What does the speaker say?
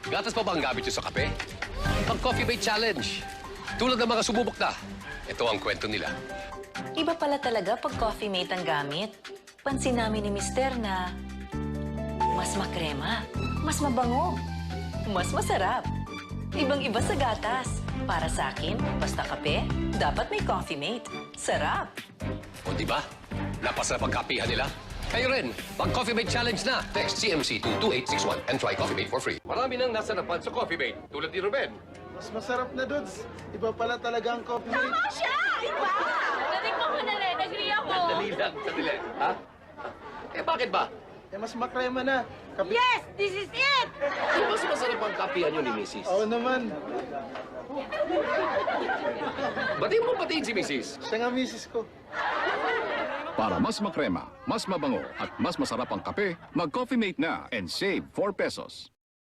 Gatas pa ba ang gamit nyo sa kape? Pang Coffee Mate Challenge. Tulad ng mga sumubok na. Ito ang kwento nila. Iba pala talaga pag Coffee Mate ang gamit. Pansin namin ni Mister na mas makrema, mas mabango, mas masarap. Ibang-iba sa gatas. Para sa akin, basta kape, dapat may Coffee Mate. Sarap! O di ba? Napasarap ang kapihan nila. Kayo rin, pag Coffee Mate Challenge na. Text CMC to 2861 and try Coffee Mate for free. Marami nang nasarapan sa Coffee Mate, tulad ni Ruben. Mas masarap na, Dudes. Iba pala talaga ang coffee mate. Tama siya! Iba! Natikman ko na rin. Agree ako. Dali lang, sandali. Ha? Eh bakit ba? Eh, mas makrema na. Kapi... Yes! This is it! Mas masarap ang kapihan nyo ni Mrs. Oo naman. Batiin mo batiin si Mrs. Siya nga misis ko. Para mas makrema, mas mabango at mas masarap ang kape, mag-Coffee Mate na and save 4 pesos.